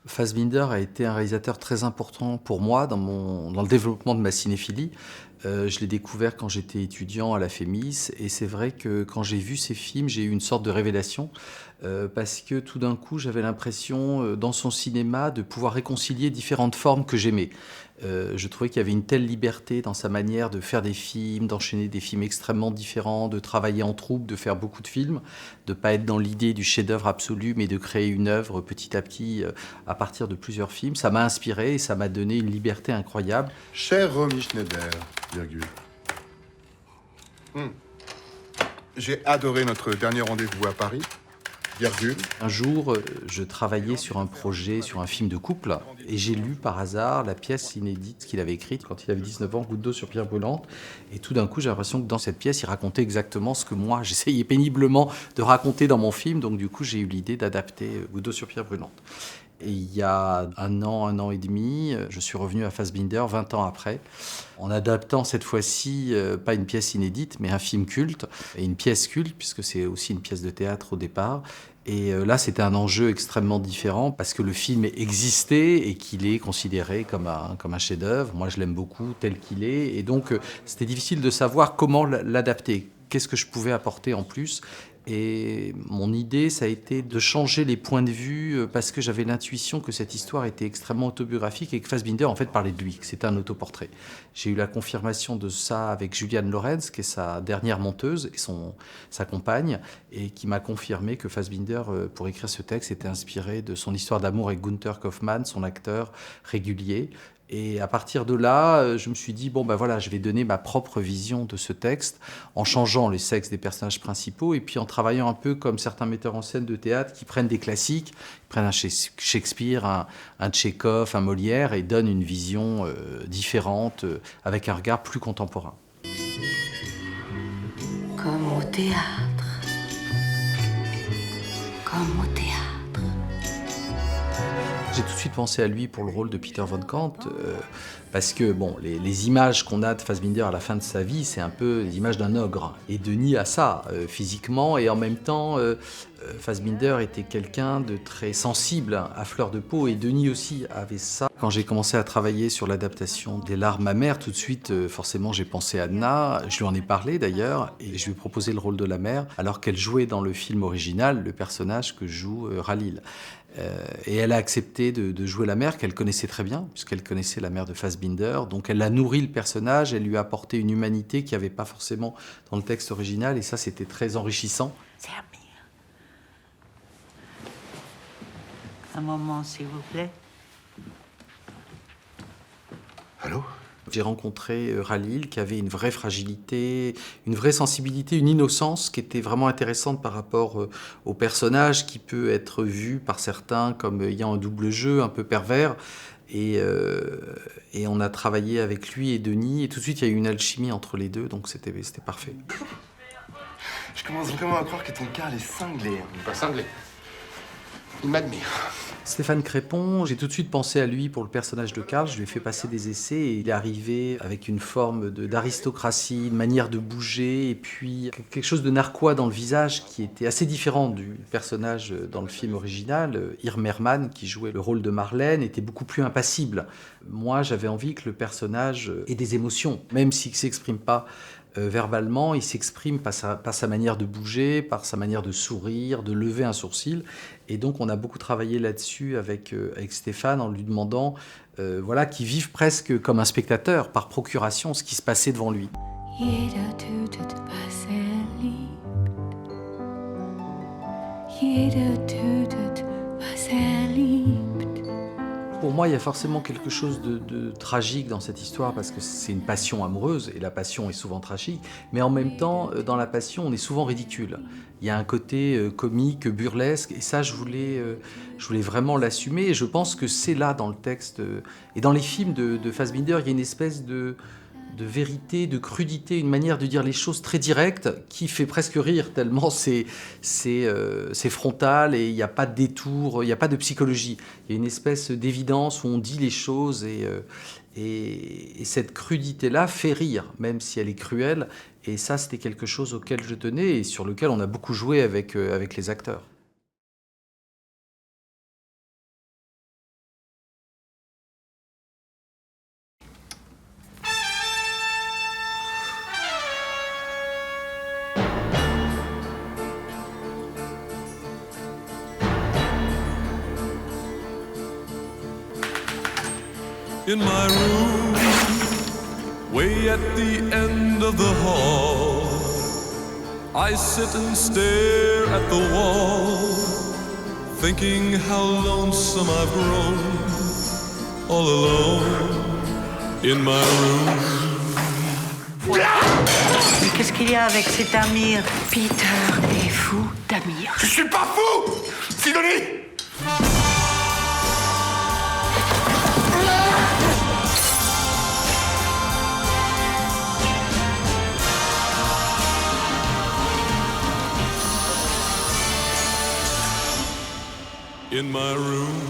Fassbinder a été un réalisateur très important pour moi dans le développement de ma cinéphilie. Je l'ai découvert quand j'étais étudiant à la FEMIS et c'est vrai que quand j'ai vu ses films, j'ai eu une sorte de révélation, parce que tout d'un coup, j'avais l'impression, dans son cinéma, de pouvoir réconcilier différentes formes que j'aimais. Je trouvais qu'il y avait une telle liberté dans sa manière de faire des films, d'enchaîner des films extrêmement différents, de travailler en troupe, de faire beaucoup de films, de pas être dans l'idée du chef-d'œuvre absolu, mais de créer une œuvre petit à petit, à partir de plusieurs films. Ça m'a inspiré et ça m'a donné une liberté incroyable. Cher Romy Schneider, virgule. J'ai adoré notre dernier rendez-vous à Paris, virgule. Un jour, je travaillais sur un projet, sur un film de couple, et j'ai lu par hasard la pièce inédite qu'il avait écrite quand il avait 19 ans, Goutte d'eau sur pierre brûlante. Et tout d'un coup, j'ai l'impression que dans cette pièce, il racontait exactement ce que moi, j'essayais péniblement de raconter dans mon film. Donc du coup, j'ai eu l'idée d'adapter Goutte d'eau sur pierre brûlante. Et il y a un an et demi, je suis revenu à Fassbinder, 20 ans après, en adaptant cette fois-ci, pas une pièce inédite, mais un film culte, et une pièce culte, puisque c'est aussi une pièce de théâtre au départ. Et là, c'était un enjeu extrêmement différent, parce que le film existait et qu'il est considéré comme un chef-d'œuvre. Moi, je l'aime beaucoup tel qu'il est, et donc c'était difficile de savoir comment l'adapter. Qu'est-ce que je pouvais apporter en plus? Et mon idée, ça a été de changer les points de vue parce que j'avais l'intuition que cette histoire était extrêmement autobiographique et que Fassbinder, en fait, parlait de lui, que c'était un autoportrait. J'ai eu la confirmation de ça avec Juliane Lorenz, qui est sa dernière monteuse, et sa compagne, et qui m'a confirmé que Fassbinder, pour écrire ce texte, était inspiré de son histoire d'amour avec Gunther Kaufmann, son acteur régulier. Et à partir de là, je me suis dit, bon ben voilà, je vais donner ma propre vision de ce texte en changeant les sexes des personnages principaux et puis en travaillant un peu comme certains metteurs en scène de théâtre qui prennent des classiques, ils prennent un Shakespeare, un Tchekhov, un Molière et donnent une vision différente, avec un regard plus contemporain. Comme au théâtre. Comme au théâtre. J'ai tout de suite pensé à lui pour le rôle de Peter von Kant, parce que bon, les images qu'on a de Fassbinder à la fin de sa vie, c'est un peu les images d'un ogre. Et Denis a ça, physiquement, et en même temps, Fassbinder était quelqu'un de très sensible à fleur de peau, et Denis aussi avait ça. Quand j'ai commencé à travailler sur l'adaptation des Larmes amères, tout de suite, forcément, j'ai pensé à Anna. Je lui en ai parlé d'ailleurs, et je lui ai proposé le rôle de la mère, alors qu'elle jouait dans le film original le personnage que joue Ralil. Et elle a accepté de jouer la mère qu'elle connaissait très bien, puisqu'elle connaissait la mère de Fassbinder. Donc elle a nourri le personnage, elle lui a apporté une humanité qu'il n'y avait pas forcément dans le texte original, et ça, c'était très enrichissant. C'est Amir. Un moment, s'il vous plaît. Allô? J'ai rencontré Ralil qui avait une vraie fragilité, une vraie sensibilité, une innocence qui était vraiment intéressante par rapport au personnage qui peut être vu par certains comme ayant un double jeu, un peu pervers. Et on a travaillé avec lui et Denis et tout de suite il y a eu une alchimie entre les deux, donc c'était parfait. Je commence vraiment à croire que ton Karl est cinglé. Pas cinglé. Il m'admire. Stéphane Crépon, j'ai tout de suite pensé à lui pour le personnage de Karl. Je lui ai fait passer des essais et il est arrivé avec une forme d'aristocratie, une manière de bouger et puis quelque chose de narquois dans le visage qui était assez différent du personnage dans le film original. Irm Herman, qui jouait le rôle de Marlène, était beaucoup plus impassible. Moi, j'avais envie que le personnage ait des émotions, même s'il ne s'exprime pas verbalement, il s'exprime par sa manière de bouger, par sa manière de sourire, de lever un sourcil. Et donc on a beaucoup travaillé là-dessus avec Stéphane en lui demandant voilà, qu'il vive presque comme un spectateur, par procuration, ce qui se passait devant lui. Jeder tötet, was liebt. Jeder tötet, was liebt. Pour moi, il y a forcément quelque chose de tragique dans cette histoire parce que c'est une passion amoureuse et la passion est souvent tragique, mais en même temps, dans la passion, on est souvent ridicule. Il y a un côté comique, burlesque, et ça, je voulais vraiment l'assumer. Et je pense que c'est là dans le texte et dans les films de Fassbinder, il y a une espèce de vérité, de crudité, une manière de dire les choses très directe qui fait presque rire tellement c'est frontal et il n'y a pas de détour, il n'y a pas de psychologie. Il y a une espèce d'évidence où on dit les choses et cette crudité-là fait rire, même si elle est cruelle. Et ça, c'était quelque chose auquel je tenais et sur lequel on a beaucoup joué avec les acteurs. In my room, way at the end of the hall, I sit and stare at the wall, thinking how lonesome I've grown, all alone in my room. Mais qu'est-ce qu'il y a avec cet Amir? Peter est fou d'Amir. Je suis pas fou, Sidonie! In my room,